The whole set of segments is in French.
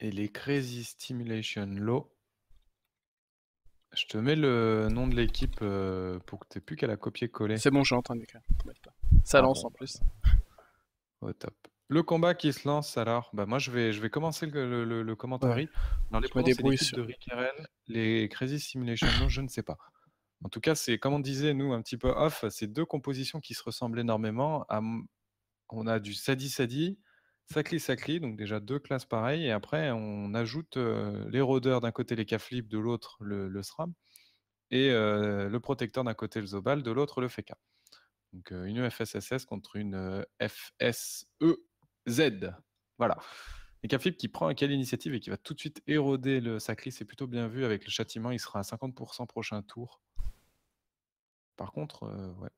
et les Crazy Stimulation Low. Je te mets le nom de l'équipe pour que tu n'aies plus qu'à la copier-coller. C'est bon, je suis en train d'écrire. Ça lance en plus. Au top. Le combat qui se lance alors, bah moi je vais commencer le commentary. Dans les pronoms, c'est l'équipe de Rickerel, les Crazy Simulation Low, je ne sais pas. En tout cas, c'est comme on disait, nous, un petit peu off, c'est deux compositions qui se ressemblent énormément. On a du Sadi, Sakli, donc déjà deux classes pareilles, et après on ajoute les rôdeurs d'un côté, les K-flip, de l'autre le SRAM, et le protecteur d'un côté, le Zobal, de l'autre le FK. Donc une FSSS contre une FSEZ. Voilà. Et K-flip qui prend quelle initiative et qui va tout de suite éroder le Sakli, c'est plutôt bien vu avec le châtiment, il sera à 50% prochain tour. Par contre, ouais.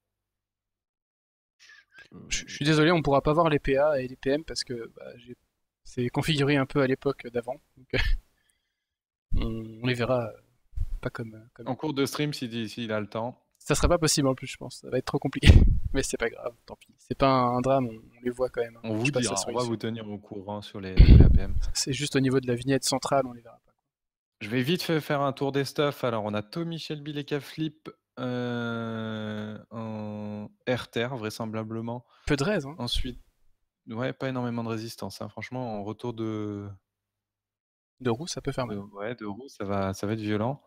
Je suis désolé, on pourra pas voir les PA et les PM parce que c'est configuré un peu à l'époque d'avant. On les verra pas comme. En cours de stream, s'il a le temps. Ça serait pas possible en plus, je pense. Ça va être trop compliqué. Mais c'est pas grave, tant pis. C'est pas un drame, on les voit quand même. On vous dira, on va vous tenir au courant sur les APM. C'est juste au niveau de la vignette centrale, on les verra pas. Je vais vite faire un tour des stuffs. Alors, on a Tommy Shelby, les K-flip en RTR, vraisemblablement. Peu de raise, hein. Ensuite, ouais, pas énormément de résistance. Hein. Franchement, en retour de roue, ça peut faire mal. Ouais, de roue, ça va être violent.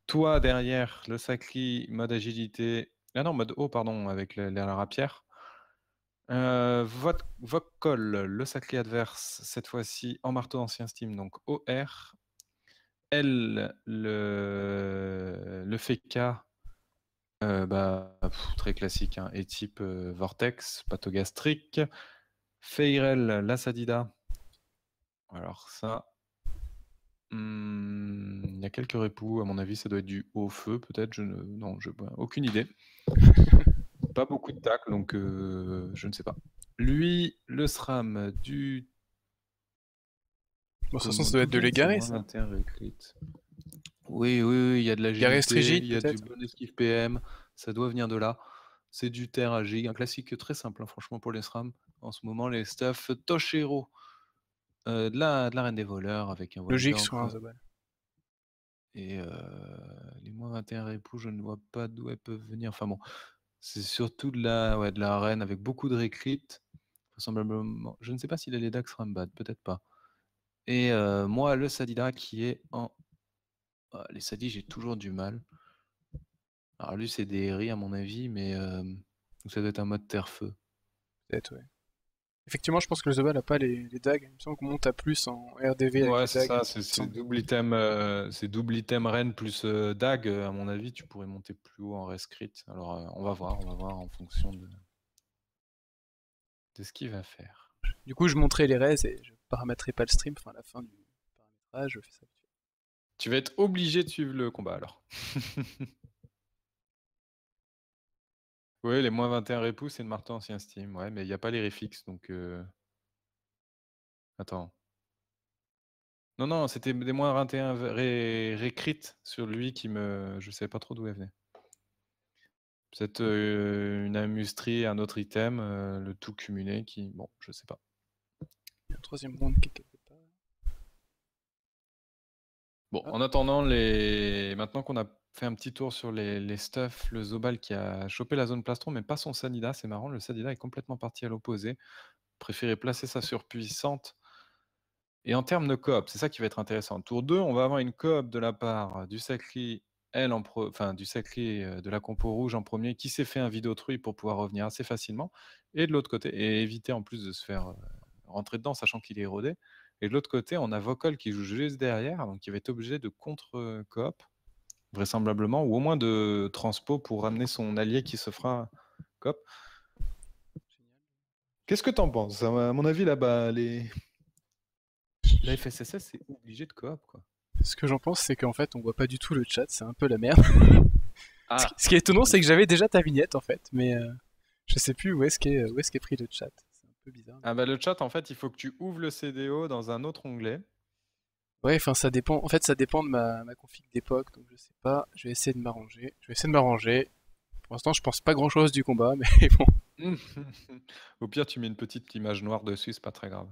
Toi, derrière, le Sakli, mode agilité. Ah non, mode haut, pardon, avec la rapière. Vokol, le Sakli adverse, cette fois-ci en marteau ancien Steam, donc OR. Elle, le FK, très classique, hein, et type Vortex, pathogastrique. Feirel, la Sadida. Alors ça, il y a quelques répous, à mon avis, ça doit être du haut feu, peut-être. Non, aucune idée. Pas beaucoup de tac, donc je ne sais pas. Lui, le SRAM du. Bon, de toute façon, ça doit être de l'égaré, ça. Oui, il y a de l'agilité, il y a du bon esquive PM, ça doit venir de là. C'est du terre à gig, un classique très simple, hein, franchement, pour les SRAM. En ce moment, les stuff Toshiro, de la Reine des voleurs avec un logique sur un Zobal. Et les moins 21 répous, je ne vois pas d'où elles peuvent venir. Enfin bon, c'est surtout de la reine avec beaucoup de récrites. Vraisemblablement, je ne sais pas s'il a les Dax Rambad, peut-être pas. Et moi, le Sadida qui est en. Les Sadis, j'ai toujours du mal. Alors lui, c'est des RI à mon avis, mais ça doit être un mode terre-feu. Peut-être, ouais. Effectivement, je pense que le Zobal n'a pas les dagues. Il me semble qu'on monte à plus en RDV avec ouais, les c'est dagues. ça, c'est double item reine plus dag. À mon avis, tu pourrais monter plus haut en rescrit. Alors, on va voir en fonction de ce qu'il va faire. Du coup, je montrerai les res et je paramétrerai pas le stream. Enfin, à la fin du paramétrage, je fais ça. Tu vas être obligé de suivre le combat alors. Oui, les moins 21 répous, c'est le marteau ancien Steam. Ouais, mais il n'y a pas les réfixes, donc. Attends. Non, c'était des moins 21 récrites sur lui qui me. Je savais pas trop d'où elle venait. Peut-être une amustrie, un autre item, le tout cumulé qui. Bon, je sais pas. Il y a un troisième round qui est quelque part. Bon, en attendant, maintenant qu'on a fait un petit tour sur les stuffs, le Zobal qui a chopé la zone plastron, mais pas son Sadida, c'est marrant, le Sadida est complètement parti à l'opposé. Préféré placer sa surpuissante. Et en termes de coop, c'est ça qui va être intéressant. Tour 2, on va avoir une coop de la part du Sakli, du Sakli de la compo rouge en premier, qui s'est fait un Vidautrui pour pouvoir revenir assez facilement. Et de l'autre côté, et éviter en plus de se faire rentrer dedans, sachant qu'il est érodé. Et de l'autre côté, on a Vokol qui joue juste derrière, donc il va être obligé de contre-coop, vraisemblablement, ou au moins de transpo pour ramener son allié qui se fera coop. Qu'est-ce que t'en penses? À mon avis, là-bas, la FSSS, c'est obligé de coop, quoi. Ce que j'en pense, c'est qu'en fait, on voit pas du tout le chat, c'est un peu la merde. Ah. Ce qui est étonnant, c'est que j'avais déjà ta vignette, en fait, mais je sais plus où est-ce qu'est pris le chat. C'est un peu bizarre. Ah bah le chat, en fait, il faut que tu ouvres le CDO dans un autre onglet. Ouais, enfin, ça dépend. En fait, ça dépend de ma config d'époque, donc je sais pas. Je vais essayer de m'arranger. Pour l'instant, je pense pas grand-chose du combat, mais bon. Au pire, tu mets une petite image noire dessus, c'est pas très grave.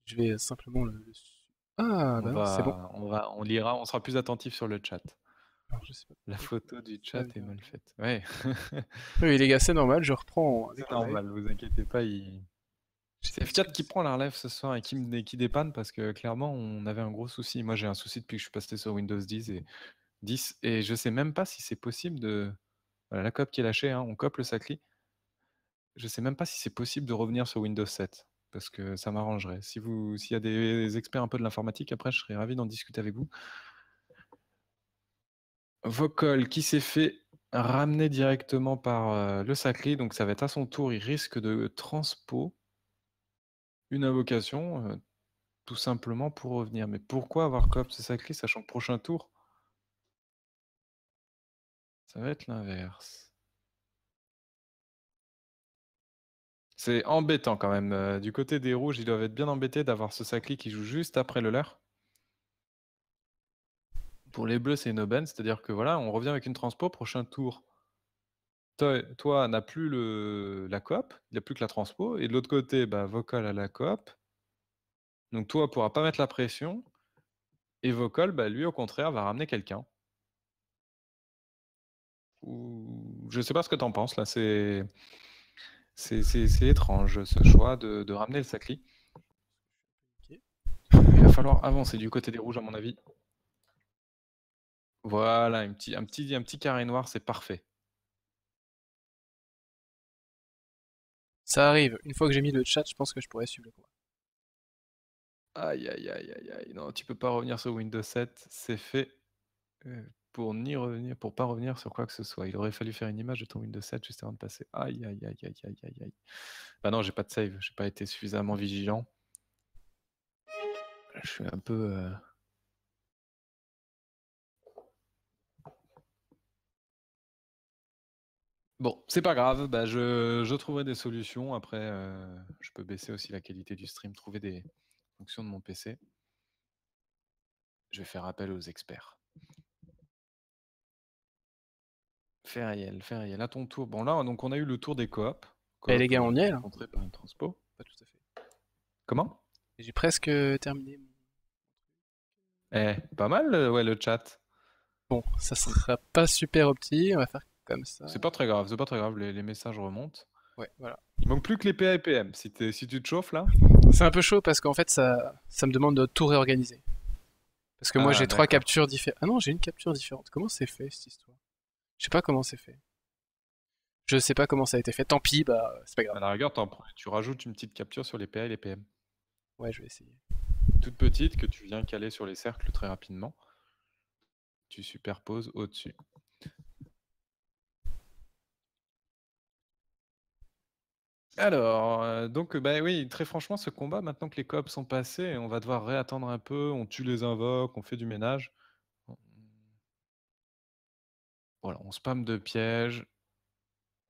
Je vais simplement le Ah, bah non, c'est bon. On lira, on sera plus attentif sur le chat. Alors, je sais pas La pourquoi photo du ça chat est vient mal là. faite. Ouais, Oui, les gars, c'est normal, je reprends avec c'est Oleg. normal, vous inquiétez pas, J'ai c'est pas de Fiat qui soucis. prend la relève ce soir et qui dépanne parce que clairement, on avait un gros souci. Moi, j'ai un souci depuis que je suis passé sur Windows 10 et je sais même pas si c'est possible de voilà, la coop qui est lâchée, hein, on cope le Sacli. Je sais même pas si c'est possible de revenir sur Windows 7 parce que ça m'arrangerait. S'il y a des experts un peu de l'informatique, après, je serais ravi d'en discuter avec vous. Vocal qui s'est fait ramener directement par le Sacli, donc ça va être à son tour. Il risque de transpo une invocation, tout simplement pour revenir. Mais pourquoi avoir coop ce Sacli, sachant que prochain tour, ça va être l'inverse. C'est embêtant quand même. Du côté des rouges, ils doivent être bien embêtés d'avoir ce Sacli qui joue juste après le leur. Pour les bleus, c'est une aubaine, c'est-à-dire que voilà, on revient avec une transpo, prochain tour. Toi n'a plus la coop, il n'a plus que la transpo, et de l'autre côté, bah, Vocal a la coop. Donc toi pourras pas mettre la pression, et Vocal, bah, lui au contraire, va ramener quelqu'un. Ou je sais pas ce que tu en penses là, c'est étrange ce choix de ramener le Sacli. Ok. Il va falloir avancer du côté des rouges à mon avis. Voilà, un petit carré noir, c'est parfait. Ça arrive. Une fois que j'ai mis le chat, je pense que je pourrais suivre le combat. Aïe, aïe, aïe, aïe, aïe. Non, tu peux pas revenir sur Windows 7, c'est fait pour pas revenir sur quoi que ce soit. Il aurait fallu faire une image de ton Windows 7 juste avant de passer. Aïe, aïe, aïe, aïe, aïe, aïe, aïe. Bah non, j'ai pas de save, j'ai pas été suffisamment vigilant. Je suis un peu... Bon, c'est pas grave, bah je trouverai des solutions. Après, je peux baisser aussi la qualité du stream, trouver des fonctions de mon PC. Je vais faire appel aux experts. Feriel, à ton tour. Bon là, donc on a eu le tour des coops. Eh les gars, on y est là? Rencontré par une transpo. Pas tout à fait. Comment? J'ai presque terminé. Eh, pas mal, ouais, le chat. Bon, ça sera pas super opti, on va faire comme ça. C'est pas très grave, les messages remontent. Ouais, voilà. Il manque plus que les PA et PM, si tu te chauffes là. C'est un peu chaud parce qu'en fait, ça me demande de tout réorganiser. Parce que moi, Ah, j'ai 3 d'accord. captures différentes. Ah non, j'ai une capture différente. Comment c'est fait cette histoire? Je sais pas comment c'est fait. Je sais pas comment ça a été fait. Tant pis, bah, c'est pas grave. À la rigueur, tu rajoutes une petite capture sur les PA et les PM. Ouais, je vais essayer. Toute petite que tu viens caler sur les cercles très rapidement. Tu superposes au-dessus. Alors, donc, bah oui, très franchement, ce combat, maintenant que les coops sont passés, on va devoir réattendre un peu. On tue les invoques, on fait du ménage. Voilà, on spam de pièges.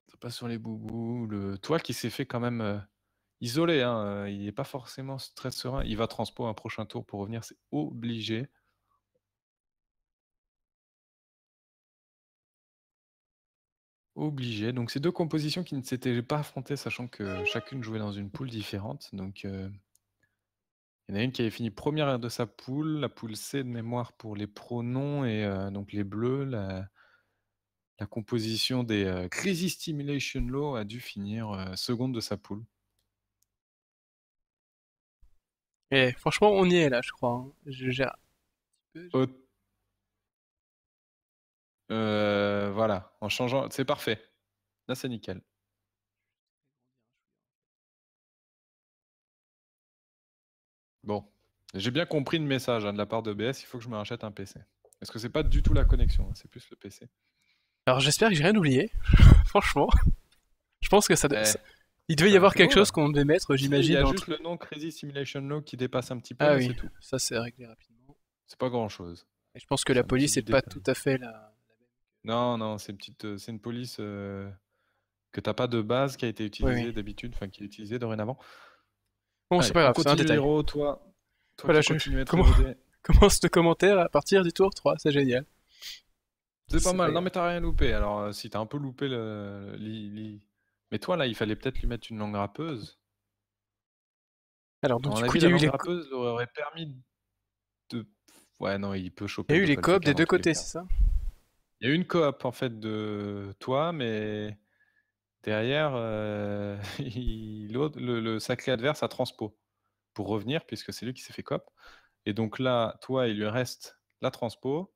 Ça passe sur les boubous. Le toit qui s'est fait quand même isolé, hein, il n'est pas forcément très serein. Il va transpo un prochain tour pour revenir, c'est obligé. Obligé. Donc c'est deux compositions qui ne s'étaient pas affrontées, sachant que chacune jouait dans une poule différente. Donc il y en a une qui avait fini première de sa poule, la poule C de mémoire pour les pronoms et donc les bleus. La composition des Crazy Stimulation Law a dû finir seconde de sa poule. Et franchement, on y est là, je crois, hein. Je gère un petit peu. Voilà, en changeant, c'est parfait. Là, c'est nickel. Bon, j'ai bien compris le message de la part de BS, il faut que je me rachète un PC. Parce que c'est pas du tout la connexion, c'est plus le PC. Alors j'espère que j'ai rien oublié. Franchement, je pense que Eh, il devait y t'as un avoir quelque flow chose là. qu'on devait mettre, Si, il y j'imagine, a dans le juste truc. le nom Crazy Simulation Law qui dépasse un petit peu, Ah mais oui, c'est tout. ça c'est réglé rapidement. C'est pas grand chose. Et je pense que C'est la un petit police est du pas tout détail. à fait la même. Non, non, c'est une police que t'as pas de base qui a été Oui, oui. utilisée d'habitude, enfin qui est utilisée dorénavant. Bon, c'est Allez, pas on grave, c'est un continue détail. héros, toi Voilà, qui continue à être comment... érodé. commence le commentaire à partir du tour 3, c'est génial. C'est pas C'est pas mal, non grave. mais t'as rien loupé. Alors si t'as un peu loupé mais toi là, il fallait peut-être lui mettre une langue râpeuse. Alors, À donc mon du coup, avis, il y a la eu langue les... râpeuse leur aurait permis. Ouais, non, il peut Il choper y a le eu les doppel coop féca des dans deux tous les côtés, cas. c'est ça? Il y a eu une coop en fait de toi, mais derrière, le sacré adverse a transpo pour revenir, puisque c'est lui qui s'est fait coop. Et donc là, toi, il lui reste la transpo,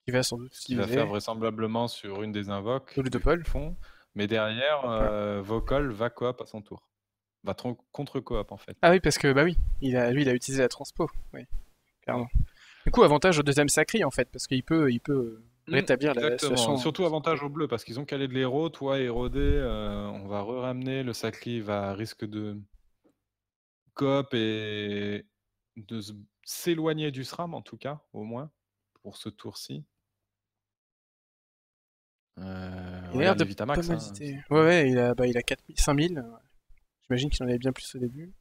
Qui va sans doute ce qu'il va faire utiliser. vraisemblablement sur une des invoques Ou le qu'ils doppel. font. Mais derrière, Ouais. Vocal va coop à son tour. Va contre-coop en fait. Ah oui, parce que bah oui, lui, il a utilisé la transpo. Oui, Ouais. clairement. Du coup, avantage au deuxième sacré en fait, parce qu'il peut rétablir la Exactement. situation. Surtout avantage au bleu parce qu'ils ont calé de l'héros. Toi, érodé, on va re-ramener. Le sacré va risque de coop et de s'éloigner du SRAM en tout cas, au moins, pour ce tour-ci. Il a l'air Regarde les de pas Vitamax. mal Hein, hésiter. Ouais, il a 4000, 5000. J'imagine qu'il en avait bien plus au début.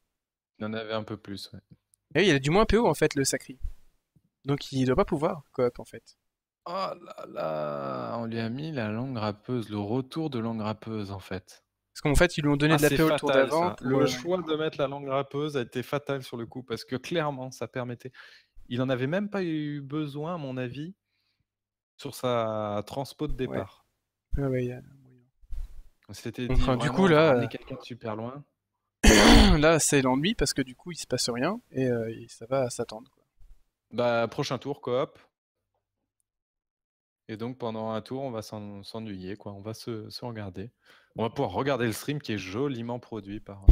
il en avait un peu plus. Ouais. Et oui, il a du moins PO en fait, le sacré. Donc il doit pas pouvoir coop en fait. Oh là là, on lui a mis la langue râpeuse, le retour de langue râpeuse en fait. Parce qu'en fait, ils lui ont donné Ah, de la c'est PO le tour fatal d'avant ça. pour. Le choix de mettre la langue râpeuse a été fatal sur le coup parce que clairement, ça permettait. Il en avait même pas eu besoin, à mon avis, sur sa transpo de Ouais, départ. ouais, il y a moyen. On s'était Donc dit du vraiment, coup on va là, ramener quelqu'un de super loin. là c'est l'ennui parce que du coup il se passe rien et ça va s'attendre. Bah, prochain tour, coop. Et donc pendant un tour, on va s'ennuyer, quoi. On va se regarder. On va pouvoir regarder le stream qui est joliment produit par.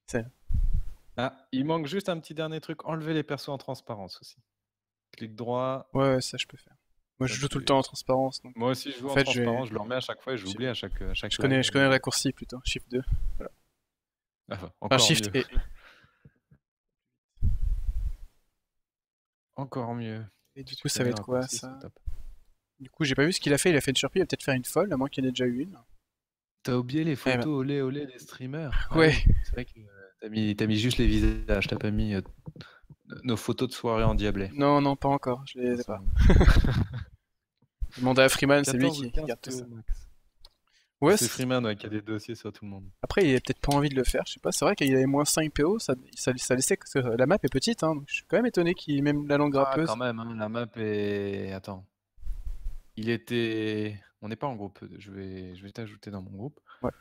C'est- Ah, il manque juste un petit dernier truc, enlever les persos en transparence aussi. Clic droit. Ouais, ça je peux faire. Moi je Ça, joue tout le temps en transparence. Donc... Moi aussi, je joue En en fait, transparence, je le remets à chaque fois et j'oublie à chaque je live. connais le raccourci plutôt, Shift 2. Voilà. Ah, Enfin, encore Shift mieux. et. Encore mieux. Et du Si coup, tu ça va connais le être quoi raccourci, ça? c'est top. Du coup, j'ai pas vu ce qu'il a fait. Il a fait une surprise, il va peut-être faire une folle, à moins qu'il y en ait déjà eu une. T'as oublié les Eh ben, photos olé olé des streamers. Ah ouais, oui, c'est vrai que t'as mis juste les visages, t'as pas mis nos photos de soirée endiablées. non, pas encore, je les ai Ça pas. sont Demandez à Freeman, c'est lui 14 ou qui 15 garde tout PO ça. max. Ouais, C'est Freeman qui a des dossiers sur tout le monde. après, il a peut-être pas envie de le faire, je sais pas. C'est vrai qu'il avait moins 5 PO, ça laissait. Parce que la map est petite, hein, donc je suis quand même étonné qu'il ait même la langue Ah, grappeuse. quand même, hein, la map est. Attends. Il était. On n'est pas en groupe. Je vais t'ajouter dans mon groupe. Ouais.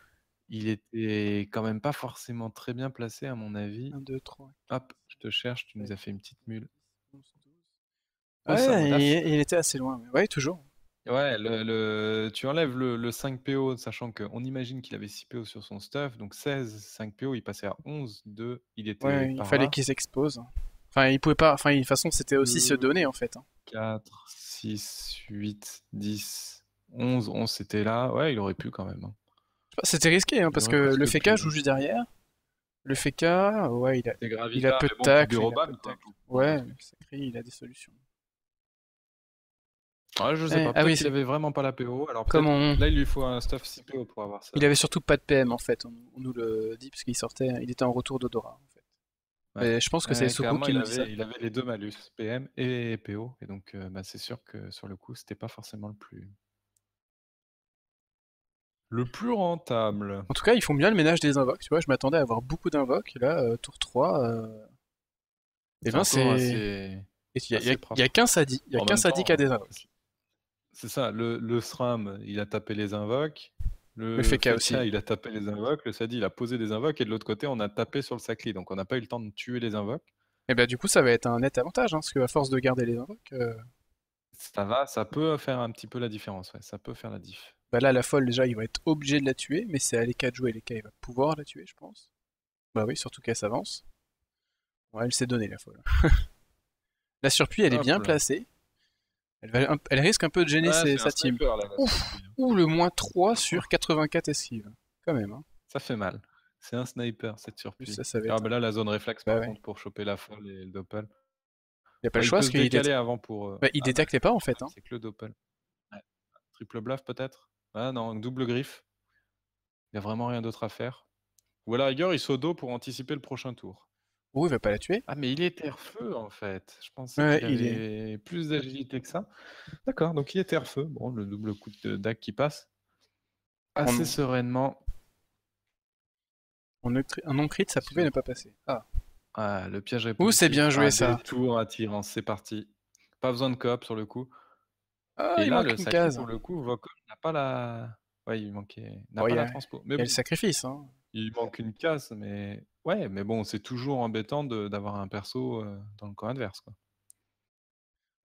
Il était quand même pas forcément très bien placé, à mon avis. 1, 2, 3. Hop, je te cherche, tu nous as fait une petite mule. 11, 12. Osam Ouais, Olaf. il était assez loin. Ouais, toujours. Ouais, tu enlèves le 5 PO, sachant qu'on imagine qu'il avait 6 PO sur son stuff, donc 16, 5 PO, il passait à 11, 2, il était Ouais, il par fallait là. qu'il s'expose. Enfin, il pouvait pas. Enfin, de toute façon, c'était aussi se donner en fait. 4, 6, 8, 10, 11, 11 c'était là. Ouais, il aurait pu quand même. Hein. C'était risqué, hein, Il parce aurait que le presque Feka pu. joue juste derrière. Le Feka, ouais, C'est il a Gravita, peu mais de bon, tu tacle. dérobanes, quoi. Ouais, Sacré, il a des solutions. Ouais, je sais pas, Ah peut-être oui, qu'il avait vraiment pas la PO, alors comme peut-être là il lui faut un stuff 6 PO pour avoir ça. il avait surtout pas de PM en fait, on nous le dit, parce qu'il il était en retour d'Odora en fait. Ouais. Mais je pense que c'est Soku Clairement, qui nous dit ça. il avait les deux malus, PM et PO, et donc bah, c'est sûr que sur le coup, c'était pas forcément le plus rentable. En tout cas, ils font bien le ménage des invoques, tu vois, je m'attendais à avoir beaucoup d'invoques, et là, tour 3, et ben c'est... Il y a qu'un sadi, il y a qu'un sadi qui a des invoques. C'est ça, le SRAM, il a tapé les invoques, le Feka Feka, aussi. il a tapé les invoques, le Sadi, il a posé des invoques, et de l'autre côté, on a tapé sur le Sacli, donc on n'a pas eu le temps de tuer les invoques. Et bah du coup, ça va être un net avantage, hein, parce qu'à force de garder les invoques... Ça peut faire un petit peu la différence, ouais, ça peut faire la diff. Bah là, la folle, déjà, il va être obligé de la tuer, mais c'est à l'Eka de jouer, l'Eka, il va pouvoir la tuer, je pense. Bah oui, surtout qu'elle s'avance. Ouais, elle s'est donnée, la folle. La surpuis, elle est bien placée. Elle risque un peu de gêner sa team. Sniper, là, Ouh, le moins 3 sur 84 esquives. Quand même, hein. Ça fait mal. C'est un sniper, cette surprise. Ça va être... bah là, la zone réflexe, par contre, pour choper la folle et le doppel. Il n'y a pas le choix, parce qu'il décaler avant pour... il détectait pas, en fait. Hein. C'est que le doppel. Ouais. Triple bluff, peut-être. Ah non, double griffe. Il n'y a vraiment rien d'autre à faire. Ou à la rigueur, il s'auto pour anticiper le prochain tour. Oh, il va pas la tuer. Ah, mais il est terre-feu, en fait. Je pensais qu'il avait plus d'agilité que ça. D'accord, donc il est terre-feu. Bon, le double coup de dague qui passe. Assez sereinement. Un non-crit, ça pouvait ne pas passer. Ah. Ah, le piège Ouh, c'est bien joué ça. Détour attirant, c'est parti. Pas besoin de coop sur le coup. Ah, Et il là, manque le une sacré, case. pour le coup, Vocol n'a pas la... Ouais, il manquait... n'a Bon, pas il y la a transpo. Mais le bon, sacrifice. Hein. il manque une case, mais... Ouais, mais bon, c'est toujours embêtant d'avoir un perso dans le camp adverse, quoi.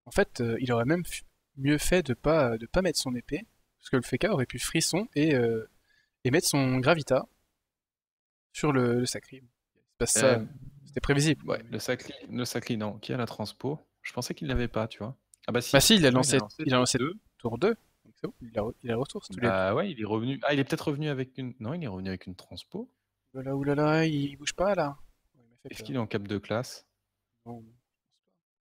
En fait, il aurait même mieux fait de pas mettre son épée, parce que le Feka aurait pu frisson et mettre son Gravita sur le sacré. C'est pas ça, c'était prévisible. Ouais, le sacri, non. Qui a la transpo? Je pensais qu'il l'avait pas, tu vois. Ah bah si. Bah si, il a Non, lancé deux. tour 2, donc c'est bon, il a le retour. Ah ouais, il est revenu. Ah, il est peut-être revenu avec une... Non, il est revenu avec une transpo. Oulala, il bouge pas là. Est-ce qu'il est en cap de classe? Non.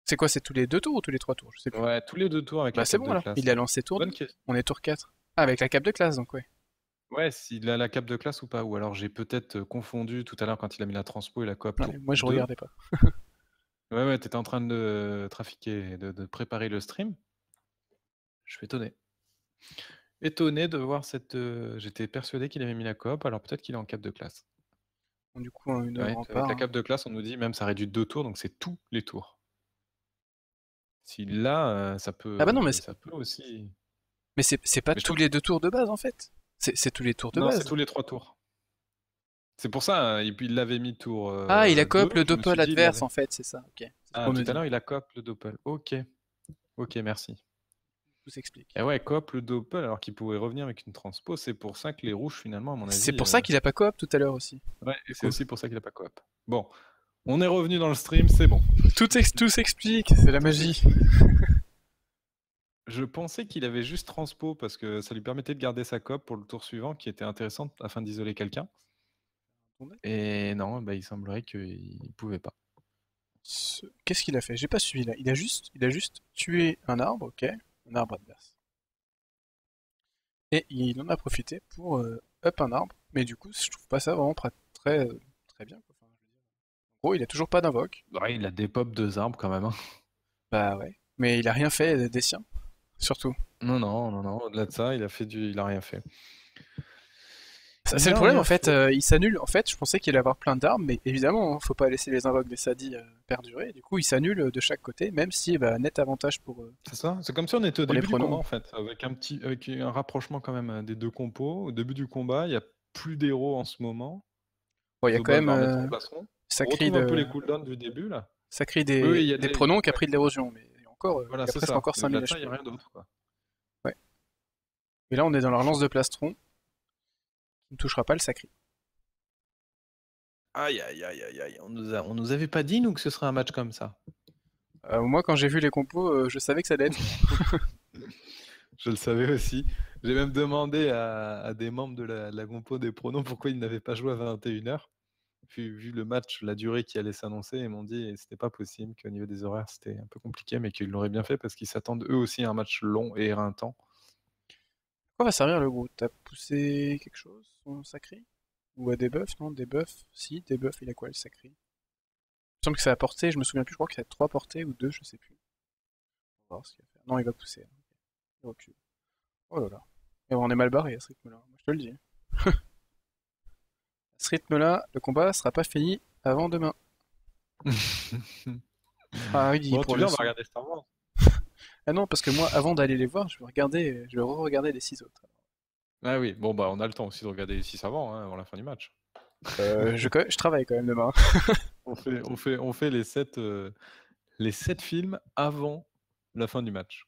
C'est quoi, c'est tous les 2 tours ou tous les 3 tours? Je sais plus. Ouais, tous les 2 tours avec Bah la c'est cape bon de alors, classe. il a lancé tour 2. On est tour 4. Ah, avec la cape de classe donc ouais. Ouais, s'il a la cape de classe ou pas. Ou alors j'ai peut-être confondu tout à l'heure quand il a mis la transpo et la coop. Ouais, moi je regardais pas. Ouais, t'étais en train de trafiquer, de préparer le stream. Je suis étonné. Étonné de voir cette... J'étais persuadé qu'il avait mis la coop, alors peut-être qu'il est en cap de classe. Bon, du coup, une Ouais, rempart. avec la cape de classe, on nous dit même ça réduit 2 tours, donc c'est tous les tours. S'il l'a, ça peut, Ah bah non, mais ça peut aussi... Mais c'est pas tous les 2 tours de base en fait. C'est tous les tours de Non, base. c'est tous les 3 tours. C'est pour ça, et puis il l'avait mis tour. Ah, il a coop 2, le je me suis doppel dit, adverse en fait, c'est ça. Ok. Ah, tout à l'heure, il a coop le doppel. Ok. Ok, merci. Tout s'explique. Et ouais, coop le doppel alors qu'il pouvait revenir avec une transpo, c'est pour ça que les rouges finalement, à mon avis. C'est pour ça qu'il a pas coop tout à l'heure aussi. Ouais, et c'est aussi pour ça qu'il a pas coop. Bon, on est revenu dans le stream, c'est bon. Tout s'explique, c'est la magie. Je pensais qu'il avait juste transpo parce que ça lui permettait de garder sa coop pour le tour suivant, qui était intéressante afin d'isoler quelqu'un. Et non, bah, il semblerait qu'il pouvait pas. Qu'est-ce qu'il a fait? J'ai pas suivi là. Il a juste tué un arbre, ok, un arbre adverse. Et il en a profité pour up un arbre. Mais du coup, je trouve pas ça vraiment très bien. Quoi. Enfin, en gros, il a toujours pas d'invoque. Ouais, il a des pop 2 arbres quand même. Hein. Bah ouais. Mais il a rien fait des siens, surtout. Non. Au-delà de ça, il a rien fait. C'est le problème en fait, il s'annule. En fait, je pensais qu'il allait avoir plein d'armes, mais évidemment, faut pas laisser les invoques des Sadi perdurer. Du coup, il s'annule de chaque côté, même si net avantage pour. C'est ça. C'est comme si on était au début du pronoms. combat en fait, avec un rapprochement quand même des deux compos. Au début du combat, il y a plus d'héros en ce moment. Bon, il y a quand même Sacri un peu les cooldowns du début là. Sacri des pronoms qui a pris de l'érosion, mais encore. Voilà, c'est presque ça. encore 5000 HP. Il n'y a rien d'autre quoi. Ouais. Et là, on est dans la relance de plastron. Qui ne touchera pas le Sacri. Aïe. On nous avait pas dit nous que ce serait un match comme ça. Moi, quand j'ai vu les compos, je savais que ça allait être. Je le savais aussi. J'ai même demandé à des membres de la compo des pronoms pourquoi ils n'avaient pas joué à 21h. Puis, vu le match, la durée qui allait s'annoncer, ils m'ont dit que c'était pas possible, qu'au niveau des horaires c'était un peu compliqué, mais qu'ils l'auraient bien fait parce qu'ils s'attendent eux aussi à un match long et éreintant. Quoi va servir le gros? T'as poussé quelque chose, son Sacri? Ou à debuff? Non, debuff. Si, debuff, il a quoi le Sacri? Il me semble que ça a porté, je me souviens plus, je crois que ça a 3 portées ou 2, je sais plus. On va voir ce qu'il va faire. Non, il va pousser. Il recule. Oh là là. Et on est mal barré à ce rythme-là, moi je te le dis. À ce rythme-là, le combat sera pas fini avant demain. Ah oui, bon, tu viens, on va regarder Star Wars. Ah non, parce que moi, avant d'aller les voir, je vais re-regarder les 6 autres. Ah oui, bon bah on a le temps aussi de regarder les 6 avant la fin du match. Je travaille quand même demain. on fait les 7 films avant la fin du match.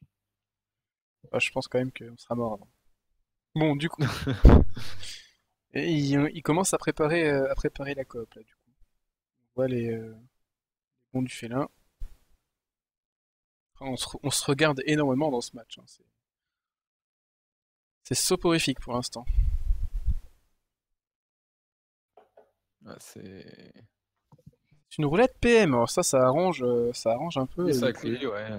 Ah, je pense quand même qu'on sera mort avant. Bon, du coup. Et il commence à préparer la coop là, du coup. On voit les bons du félin. Enfin, on se regarde énormément dans ce match. Hein. C'est soporifique pour l'instant. Ah, c'est une roulette PM. Alors ça arrange un peu. Et Sacri, ouais.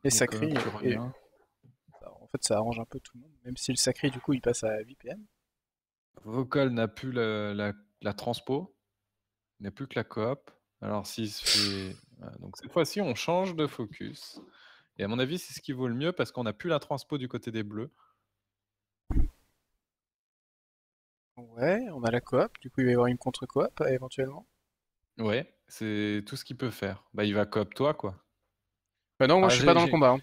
Et Sacri. En fait, ça arrange un peu tout le monde. Même si le Sacri, du coup, il passe à 8 PM. Vocal n'a plus la transpo. Il n'a plus que la coop. Alors s'il se fait... Donc cette fois-ci, on change de focus. Et à mon avis, c'est ce qui vaut le mieux parce qu'on n'a plus la transpo du côté des bleus. Ouais, on a la coop. Du coup, il va y avoir une contre-coop éventuellement. Ouais, c'est tout ce qu'il peut faire. Bah, il va coop toi, quoi. Bah non, moi je suis pas dans le combat. Hein.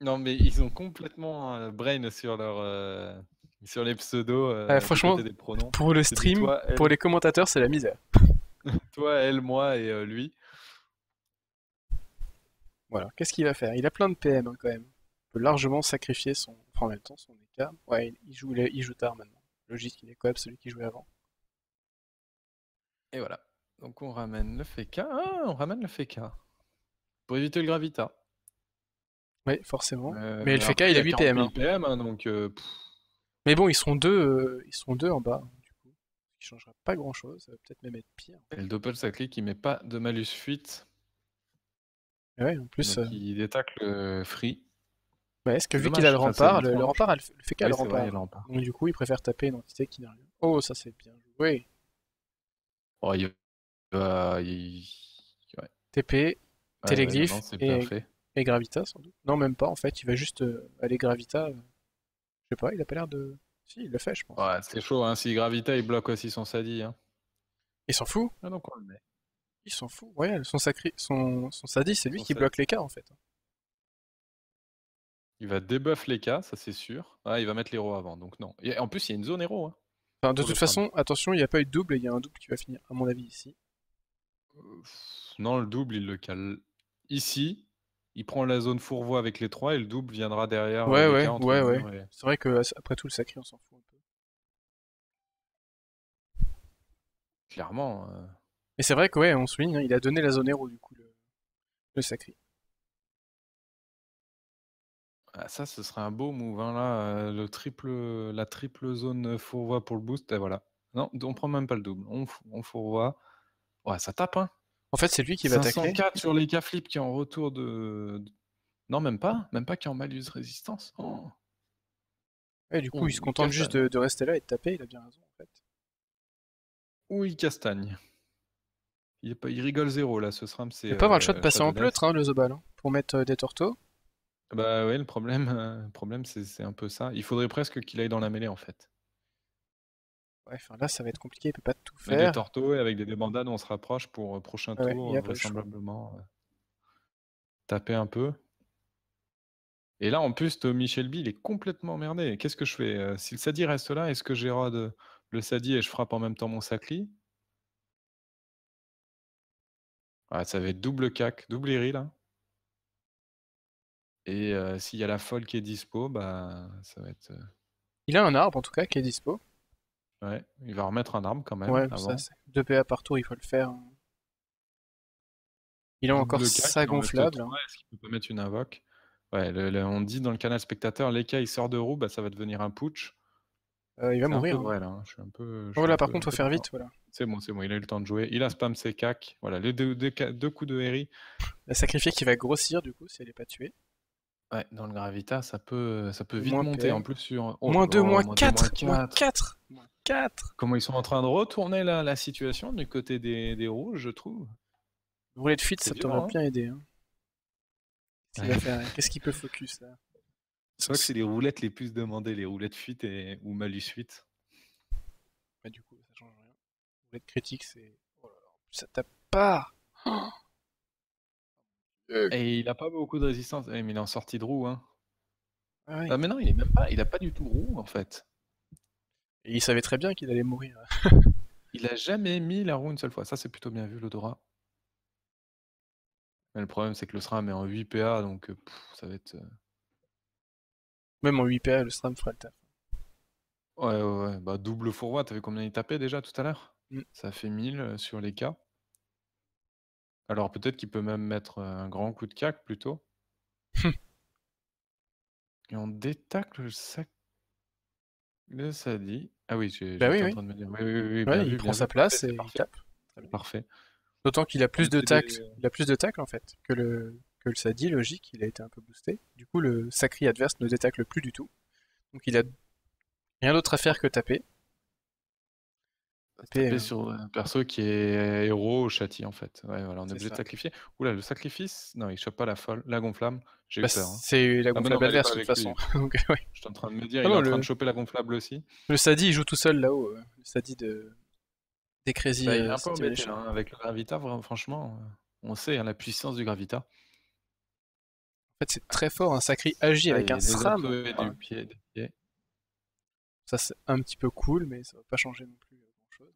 Non, mais ils ont complètement brain sur leur sur les pseudos du franchement, côté des pronoms. pour le stream, toi, elle, pour les commentateurs, c'est la misère. toi, elle, moi et lui. Voilà, qu'est-ce qu'il va faire? Il a plein de PM hein, quand même. Il peut largement sacrifier son. Enfin, en même temps, son EK. Ouais, il joue tard maintenant. Logique, il est coop celui qui jouait avant. Et voilà. Donc on ramène le FK. Ah, on ramène le FK. Pour éviter le Gravita. Oui, forcément. Mais le FK, il a 8 PM. Hein. PM hein, donc. Mais bon, ils sont deux en bas. Du coup, il changera pas grand chose. Ça va peut-être même être pire. Et le doppel sacré qui met pas de malus fuite. Ouais, en plus. Donc il détacle free. Ouais, est-ce que vu qu'il a le rempart, le rempart, le FK a le rempart. Vrai, donc du coup, il préfère taper une entité qui n'a rien. Oh, ça c'est bien joué. Oh, il va. Ouais. TP, Téléglyphe et Gravita sans doute. Non, même pas en fait, il va juste aller Gravita. Je sais pas, il a pas l'air de. Si, il le fait, je pense. Ouais, c'est chaud, hein. Si Gravita il bloque aussi son Sadi. Hein. Il s'en fout. Ah, donc on le met. Il s'en fout. Ouais, son Sadi, c'est lui qui bloque les cas en fait. Il va debuff les cas, ça c'est sûr. Ah, il va mettre l'héros avant, donc non. Et en plus, il y a une zone héros. Hein, enfin, de toute façon, attention, il n'y a pas eu de double et il y a un double qui va finir, à mon avis, ici. Non, le double, il le cale ici. Il prend la zone fourvoie avec les 3 et le double viendra derrière les cas entre ouais. Et... C'est vrai que après tout, le sacré, on s'en fout un peu. Clairement. Mais c'est vrai que ouais, on souligne, hein, il a donné la zone héros du coup, le sacré. Ah, ça, ce serait un beau move, hein, là. La triple zone fourvoie pour le boost, et voilà. Non, on prend même pas le double. On fourvoie. Ouais, ça tape, hein. En fait, c'est lui qui va attaquer. 504 sur les cas flip qui est en retour de... Non, même pas qui est en malus résistance. Oh. Ouais, du coup, il se contente juste de rester là et de taper, il a bien raison en fait. Ou il castagne. Il rigole zéro là, ce SRAM c'est. Il pas avoir le choix de passer en pleutre, hein, le Zobal, hein, pour mettre des tortos. Bah ouais, le problème c'est un peu ça. Il faudrait presque qu'il aille dans la mêlée en fait. Ouais, enfin là ça va être compliqué, il peut pas tout faire. Avec des tortos et avec des débandades, on se rapproche pour prochain tour, vraisemblablement. Taper un peu. Et là en plus, Tommy Shelby il est complètement emmerdé. Qu'est-ce que je fais si le Sadi reste là, est-ce que j'érode le Sadi et je frappe en même temps mon Sacli? Ouais, ça va être double cac, double Eri là. Et s'il y a la folle qui est dispo, bah ça va être. Il a un arbre en tout cas qui est dispo. Ouais, il va remettre un arbre quand même. Ouais, avant. ça c'est 2 PA par tour, il faut le faire. Il a encore sa gonflable. Est-ce qu'il peut pas mettre une invoque? Ouais, on dit dans le canal spectateur, les cas il sort de roue, bah ça va devenir un putsch. Il va mourir. Un peu vrai, là. Hein. Je suis un peu. Voilà, par contre, faut faire vite. Voilà. C'est bon, il a eu le temps de jouer. Il a spam ses cacs. Voilà, les deux coups de Harry. La sacrifiée qui va grossir du coup si elle est pas tuée. Ouais, dans le Gravita, ça peut vite monter en plus sur. Moins 2, moins 4, moins 4, moins 4. Comment ils sont en train de retourner la situation du côté des rouges, je trouve. Le roulet de fuite, ça t'aurait bien aidé. Hein. Qu'est-ce qu'il peut focus là? Je crois que c'est les roulettes les plus demandées, les roulettes fuite ou malus fuite. Bah, du coup, ça change rien. Roulette critique, c'est. Oh là là, ça tape pas! Et il a pas beaucoup de résistance. Mais il est en sortie de roue, hein. Ah, mais non, il a pas du tout roue en fait. Et il savait très bien qu'il allait mourir. Il a jamais mis la roue une seule fois. Ça, c'est plutôt bien vu, l'odorat. Mais le problème, c'est que le SRAM est en 8 PA, donc ça va être. Même en 8 PA, le SRAM fera le taf. Ouais. Bah, double fourroie, t'as vu combien il tapait déjà tout à l'heure? Mm. Ça fait 1000 sur les cas. Alors peut-être qu'il peut même mettre un grand coup de cac plutôt. Et on détacle le sac. Le Sadi. Ah oui, j'étais en train de me dire. Oui, bien vu, il prend sa place et il tape. Parfait. D'autant qu'il a plus de tacle. Il a plus de tacle en fait que le Sadi, logique, il a été un peu boosté. Du coup, le sacré adverse ne détacle plus du tout. Donc il a rien d'autre à faire que taper. Taper sur un perso qui est héros au châti en fait. Ouais, voilà, on est obligé de sacrifier. Oula, le sacrifice? Non, il chope pas la folle, la gonflable. J'ai eu peur. Hein. C'est la gonflable adverse de toute façon. Donc, ouais. Je suis en train de me dire, il est en train de choper la gonflable aussi. Le Sadi, il joue tout seul là-haut. Le Sadi de des Crazy Bah, il est un peu embêté Stimulation. là, hein, avec le Gravita, franchement, on sait hein, la puissance du Gravita. En fait, c'est très fort, un sacré agi Ça avec y un est, des SRAM. autos et Enfin, du pied, des pieds. ça, c'est un petit peu cool, mais ça va pas changer non plus grand-chose.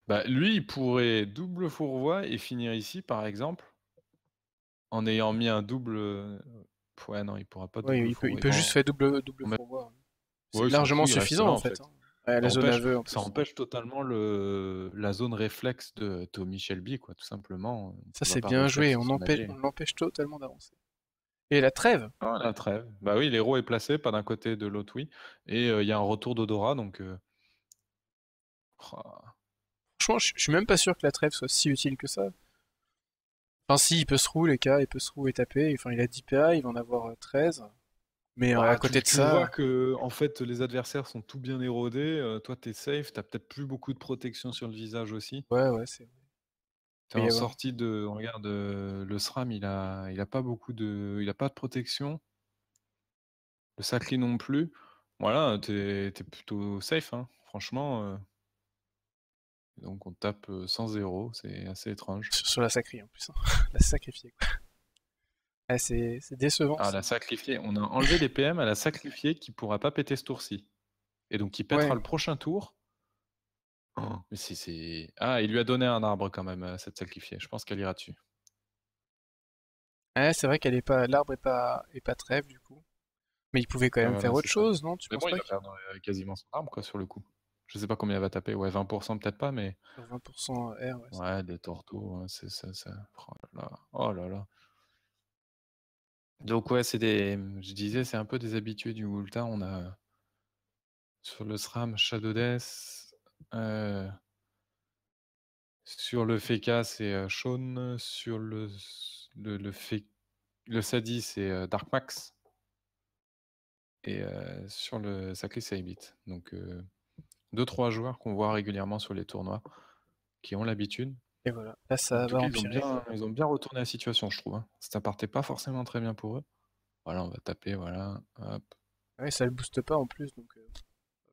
Bah, lui, il pourrait double fourvoie et finir ici, par exemple, en ayant mis un double. Ouais, non, il pourra pas Ouais, double il fourvoie. peut juste faire double On met- fourvois. C'est Ouais, il s'en largement fout, il reste suffisant là en en fait. fait. Hein. Ouais, la zone aveu en Ça plus. empêche totalement la zone réflexe de Tommy Shelby, quoi, tout simplement. Ça Il va c'est pas bien joué, réflexe son on allié. l'empêche totalement d'avancer. Et la trêve. Ah, la trêve. Bah oui, l'héros est placé, pas d'un côté, de l'autre, oui. Et il y a un retour d'Odora, donc. Ah. Franchement, je suis même pas sûr que la trêve soit si utile que ça. Enfin si, il peut se rouler les cas, il peut se rouler et taper. Enfin, il a 10 PA, il va en avoir 13. Mais à Bah, côté de tu le vois ça... que en fait, les adversaires sont tout bien érodés. Toi, t'es safe, t'as peut-être plus beaucoup de protection sur le visage aussi. Ouais, c'est vrai. T'es Il peut y en avoir. sortie de. Regarde, le SRAM, il a pas beaucoup de. Il a pas de protection. Le Sacri non plus. Voilà, t'es plutôt safe, hein. Franchement. Donc on tape sans zéro, c'est assez étrange. Sur la sacrée en plus. Hein. La sacrifiée quoi. Ah, c'est décevant Ah, ça. la sacrifiée. On a enlevé les PM à la sacrifiée qui pourra pas péter ce tour-ci. Et donc qui pètera Ouais. le prochain tour. Oh, mais c'est. Ah, il lui a donné un arbre quand même, cette sacrifiée. Je pense qu'elle ira dessus. Ouais, c'est vrai qu'elle est pas. L'arbre est pas trêve du coup. Mais il pouvait quand Ah, même faire voilà, autre c'est ça. chose, non? Tu Mais penses bon, il pas va perdre quasiment son arbre, quoi, sur le coup. Je sais pas combien elle va taper. Ouais, 20% peut-être pas, mais. sur 20% R, ouais. Ouais, des tortos, hein, c'est ça, ça. Oh là là. Oh là là. Donc ouais, c'est des. Je disais, c'est un peu des habitués du Wulta. On a. Sur le SRAM, Shadow Death. Sur le Feka, c'est Shaun. Sur le Sadi, c'est Dark Max. Et sur le Sacré, c'est 8. Donc 2-3 joueurs qu'on voit régulièrement sur les tournois qui ont l'habitude. Et voilà. Là, En ça tout va cas, empirer. ils ont bien retourné la situation, je trouve. Hein. Ça partait pas forcément très bien pour eux. Voilà, on va taper, voilà. Hop. Ouais, ça le booste pas en plus, donc...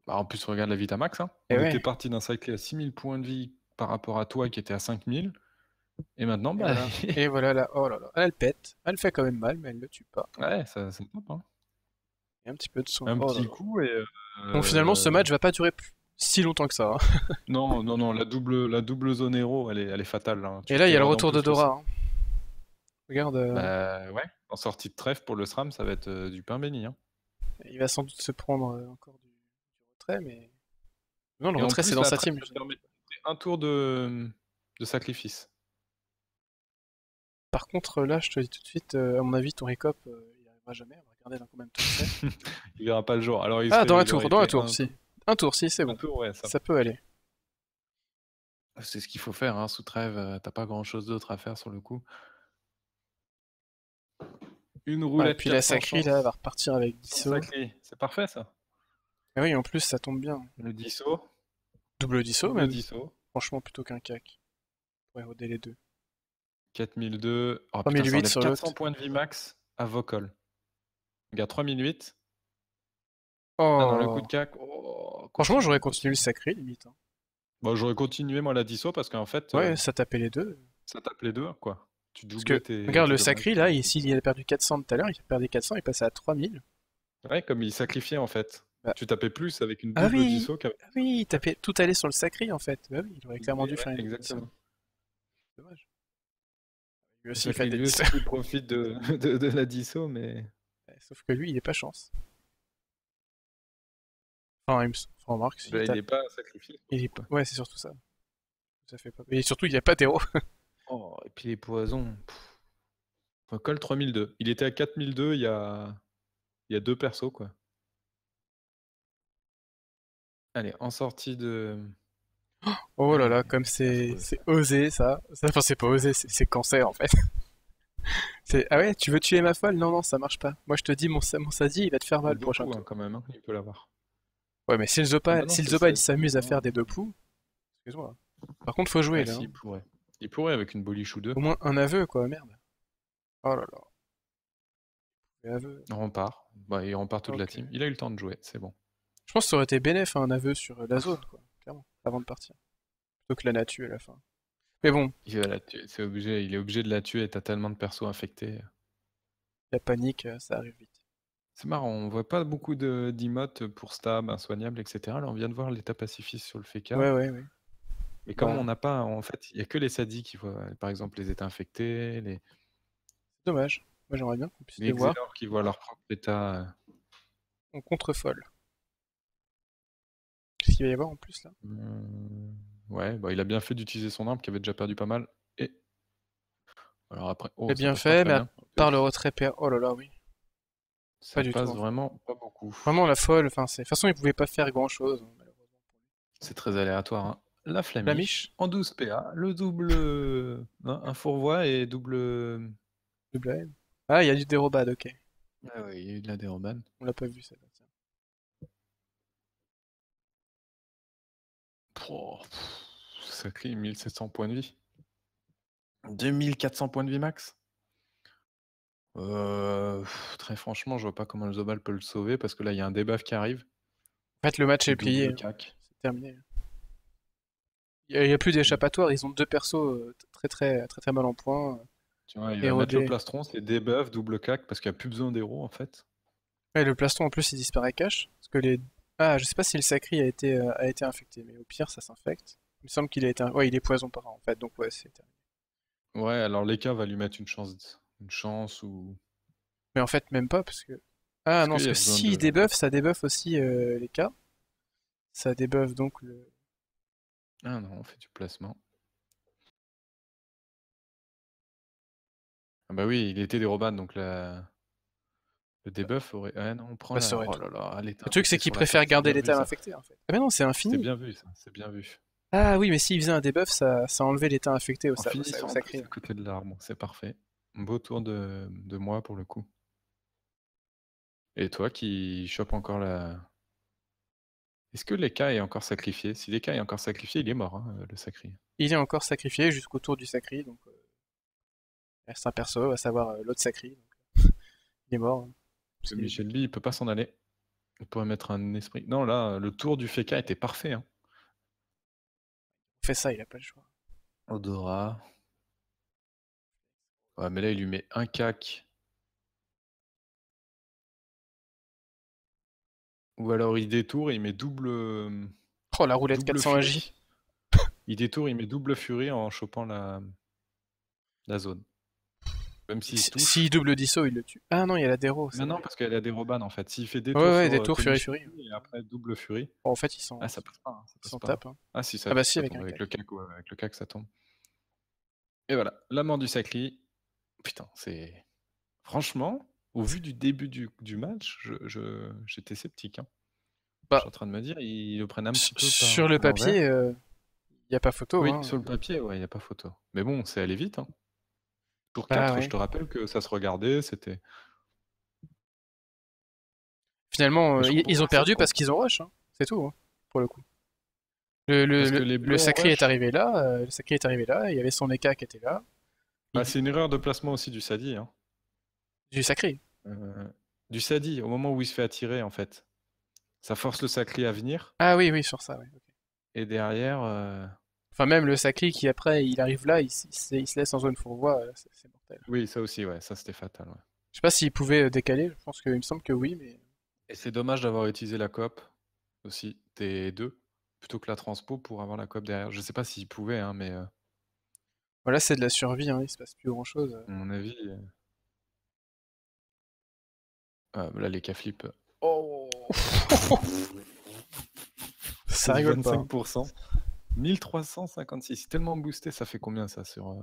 Bah, en plus, regarde la Vitamax. Hein. Et On était ouais. parti d'un cycle à 6000 points de vie par rapport à toi qui était à 5000. Et maintenant, Et bah. voilà. Et voilà, là. Oh là là. Elle pète. Elle fait quand même mal, mais elle le tue pas. Ouais, ça tape. Hein. Et un petit peu de son. Un Oh là petit là. coup et. Donc finalement, ce match va pas durer si longtemps que ça. Hein. Non, non, non, la double zone héros, elle est fatale. Hein. Et Tu là, il y a le t'érodes en retour de plus le. Dora. Hein. Regarde, Bah ouais, en sortie de trêve pour le SRAM, ça va être du pain béni. Hein. il va sans doute se prendre encore du retrait, mais... Non, le Et en retrait, c'est plus, dans la sa trêve team. te permet de faire un tour de sacrifice. Par contre, là, je te dis tout de suite, à mon avis, ton récop, il arrivera jamais. On va regarder dans combien de tours c'est. Il verra pas le jour. Alors Ah, il aurait dans un été tour, si. Un tour, si, c'est un bon. tour, ouais, ça. Ça peut aller. C'est ce qu'il faut faire, hein, sous trêve, t'as pas grand chose d'autre à faire sur le coup. Une Ouais, et roulette puis la 400 Sacri, là, va chances. repartir avec Sans 10 sacré. C'est parfait ça. Et oui, en plus, ça tombe bien. Le 10-0. Double disso, Double même. 10-0. Franchement, plutôt qu'un cac. Pour éroder les deux. 4002. Oh putain, ça 3008 enlève sur 400 l'autre. points de vie max à Vokol. Regarde, 3008. Ah non, le coup Oh. de cac. Oh, Franchement, j'aurais continue. continué le Sacré, limite. Hein. Bon, j'aurais continué moi la 10-0 parce qu'en fait, Ouais, ça tapait les deux. ça tape les deux, quoi. Tu Parce doublais que, tes regarde, le dommages. Sacré, là, s'il a perdu 400 tout à l'heure, il perdait 400, il passait à 3000. Ouais, comme il sacrifiait en fait. Bah, Tu tapais plus avec une ah double oui, disso qu'avec. ah oui, il tapait, tout allait sur le Sacré, en fait. Bah oui, il aurait clairement dû Ouais, faire une disso. exactement. Dommage. Lui aussi, C'est il vrai fait que des lui disso. aussi il profite de la disso, mais. Ouais, sauf que lui, il est pas chance. Enfin, enfin, remarque, Là, s'il il tape. n'est pas sacrifié. Pas... Ouais, c'est surtout ça. Ça fait pas... Et surtout, il n'y a pas d'héros. Oh, et puis les poisons. Col 3002. Il était à 4002 il y a deux persos, quoi. Allez, en sortie de. Oh là Allez, là, comme c'est affreux, c'est ça. osé, ça. Enfin, c'est pas osé, c'est cancer, en fait. Ah ouais, tu veux tuer ma folle? Non, non, ça marche pas. Moi, je te dis, mon Sadi, il va te faire mal Le le deux prochain coups, hein, tour. quand même, hein, il peut l'avoir. Ouais, mais Ah bah non, si le c'est Zoba, il 16. s'amuse à Non, faire des deux coups, excuse-moi. Par contre, faut jouer, ouais, là. si, Hein. il pourrait. Il pourrait avec une boliche ou deux. Au moins un aveu, quoi, merde. Oh là là. Les aveux. On repart. Bah, il repart toute la Ok. team. Il a eu le temps de jouer, c'est bon. Je pense que ça aurait été bénéf un aveu sur la zone, quoi, clairement, avant de partir. Plutôt que la natu à la fin. Mais bon. Il va la tuer, c'est obligé, il est obligé de la tuer, t'as tellement de persos infectés. La panique, ça arrive vite. C'est marrant, on voit pas beaucoup d'emotes pour stab, insoignable, etc. Là, on vient de voir l'état pacifiste sur le FK. Ouais. Et comme on n'a pas, en fait, il y a que les sadis qui voient, par exemple, les états infectés, les... C'est dommage. Moi, j'aimerais bien qu'on puisse les voir. Xelor qui voient leur propre état. En contre-folle. Qu'est-ce qu'il va y avoir en plus, là? Ouais, bah, il a bien fait d'utiliser son arme qui avait déjà perdu pas mal. Et... Alors après... il a bien fait, mais par le retrait... Oh là là, oui. Ça passe vraiment pas beaucoup. Vraiment la folle, enfin, de toute façon, il pouvait pas faire grand-chose, malheureusement. C'est très aléatoire, hein. La flamiche, en 12 PA, le double... un fourvoie et double... Double AM. Ah, il y a du dérobade, ok. Ah oui, il y a eu de la dérobade. On l'a pas vu, ça. Sacré 1700 points de vie. 2400 points de vie max. Très franchement, je vois pas comment le Zobal peut le sauver parce que là, il y a un debuff qui arrive. En fait, le match est plié. C'est terminé. Il n'y a plus d'échappatoire. Ils ont deux persos très mal en point. Tu vois, il va mettre le plastron, c'est debuff, double cac parce qu'il n'y a plus besoin d'héros en fait. Ouais, le plastron en plus il disparaît cash. Parce que les... Ah, je sais pas si le sacri a été infecté, mais au pire ça s'infecte. Il me semble qu'il a été. Ouais, il est poison par en fait, donc ouais, c'est terminé. Ouais, alors l'Eka va lui mettre une chance ou. Mais en fait, même pas, parce que. Ah non, parce que si debuff, ça debuff aussi les cas. Ça debuff donc le. Ah non, on fait du placement. Ah bah oui, il était dérobade, donc le debuff aurait... Ah non, on prend bah, la... Oh là là, le truc c'est qu'il préfère garder l'état infecté en fait. Ah mais non, c'est infini. C'est bien vu ça, c'est bien vu. Ah oui, mais s'il faisait un debuff, ça enlevait l'état infecté au sacré. À côté de l'arbre, c'est parfait. Un beau tour de moi pour le coup. Et toi qui chope encore la... Est-ce que l'Eka est encore sacrifié? Si l'Eka est encore sacrifié, il est mort, hein, le sacri. Il est encore sacrifié jusqu'au tour du sacri, donc il reste un perso, à savoir l'autre sacri. Donc, il est mort. Hein, parce que Michel B, il peut pas s'en aller. Il pourrait mettre un esprit. Non, là, le tour du Feka était parfait. Hein. Il fait ça, il a pas le choix. Odora. Ouais, mais là, il lui met un cac. Ou alors il détourne et il met double. Oh, la roulette 400 AJ. Il détourne, il met double furie en chopant la zone. Même s'il double disso, il le tue. Ah non, il y a la déro. Non, parce qu'il y a la déroban en fait. S'il fait détour, détour furie. Et après double furie. Bon, en fait, ils sont. Ah, ça passe pas. Hein, ils s'en tapent. Hein. Ah, si, ça, bah, si, ça avec, tombe. Avec le cac, ça tombe. Et voilà, la mort du sacri. Putain, c'est. Franchement, au vu du début du match, j'étais sceptique. Hein. Je suis en train de me dire, ils le prennent un petit peu sur le papier, il n'y a pas photo. Oui, hein. sur le papier, ouais, il n'y a pas photo. Mais bon, c'est allé vite. Hein. Tour 4, je te rappelle que ça se regardait, c'était... Finalement, ils ont perdu parce qu'ils ont rush, hein. C'est tout, hein, pour le coup. Le sacré est arrivé là, il y avait son Eka qui était là. Bah, c'est une erreur de placement aussi du Sadi. Hein. Du sacré Du Sadi, au moment où il se fait attirer, en fait. Ça force le sacré à venir. Ah oui, sur ça, oui. Okay. Et derrière... Enfin, même le sacré qui, après, il arrive là, il se laisse en zone fourvoie, c'est mortel. Oui, ça aussi, ouais, ça c'était fatal, ouais. Je sais pas s'il pouvait décaler, je pense qu'il me semble que oui, mais... Et c'est dommage d'avoir utilisé la coop, aussi, T2, plutôt que la transpo pour avoir la coop derrière. Je sais pas s'il pouvait, hein, mais... Voilà, c'est de la survie, hein, il se passe plus grand-chose. À mon avis... Ah, là, les K-flip... Oh ça rigole 25%. 1356, c'est tellement boosté, ça fait combien ça sur...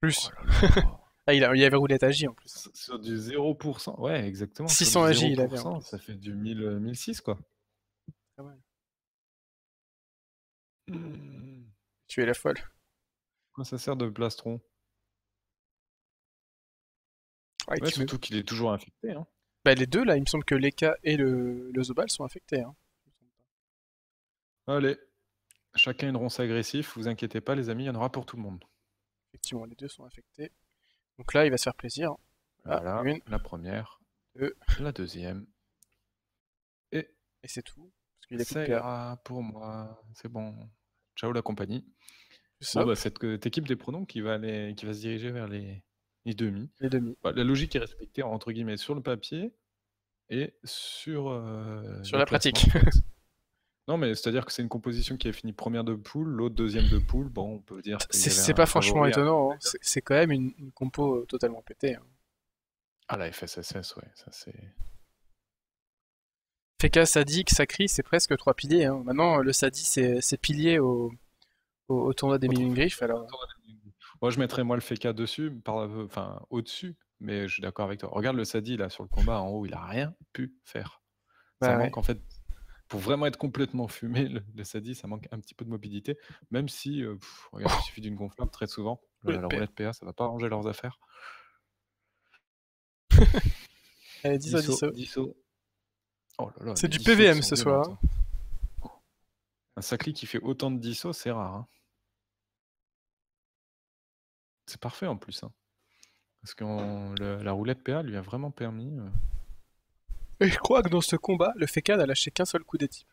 Plus. Oh là là. Ah, il y avait roulette AJ en plus. Sur du 0%, ouais, exactement. 600 AJ, il avait. Ça fait du 1006, quoi. Ah ouais. Tu es la folle. Quoi ça sert de plastron? Ouais, surtout qu'il est toujours infecté. Hein. Bah, les deux, là, il me semble que l'Eka et le Zobal sont infectés. Hein. Allez, chacun une ronce agressif, vous inquiétez pas, les amis, il y en aura pour tout le monde. Effectivement, les deux sont infectés. Donc là, il va se faire plaisir. Voilà, la première, la deuxième. Et Et c'est tout. Parce qu'il a Ça ira pour moi. C'est bon. Ciao la compagnie. Bon, bah, cette équipe des pronoms qui va se diriger vers les demi. Les demi. Bah, la logique est respectée entre guillemets sur le papier et sur la pratique. En fait. Non, mais c'est-à-dire que c'est une composition qui est finie première de poule, l'autre deuxième de poule. Bon, on peut dire que c'est pas franchement étonnant. Hein. C'est quand même une compo totalement pétée. Hein. Ah, la FSSS, ouais, ça c'est. Feka, Sadi, Sakri, c'est presque 3 piliers. Hein. Maintenant, le Sadi, c'est pilier au tournoi des Million Griffes. Alors... Moi, je mettrais le Feka dessus, enfin au-dessus, mais je suis d'accord avec toi. Regarde le Sadi là sur le combat en haut, il a rien pu faire. Ça manque en fait. Pour vraiment être complètement fumé, le Sadi, ça manque un petit peu de mobilité, même si, regarde, il suffit d'une gonflable très souvent. La roulette PA, ça va pas arranger leurs affaires. Allez, Disso. Oh là là, c'est du PVM ce soir. Hein. Un Sacli qui fait autant de Disso, c'est rare. Hein. C'est parfait en plus. Hein. Parce que la roulette PA lui a vraiment permis... Et je crois que dans ce combat, le Feka n'a lâché qu'un seul coup des types.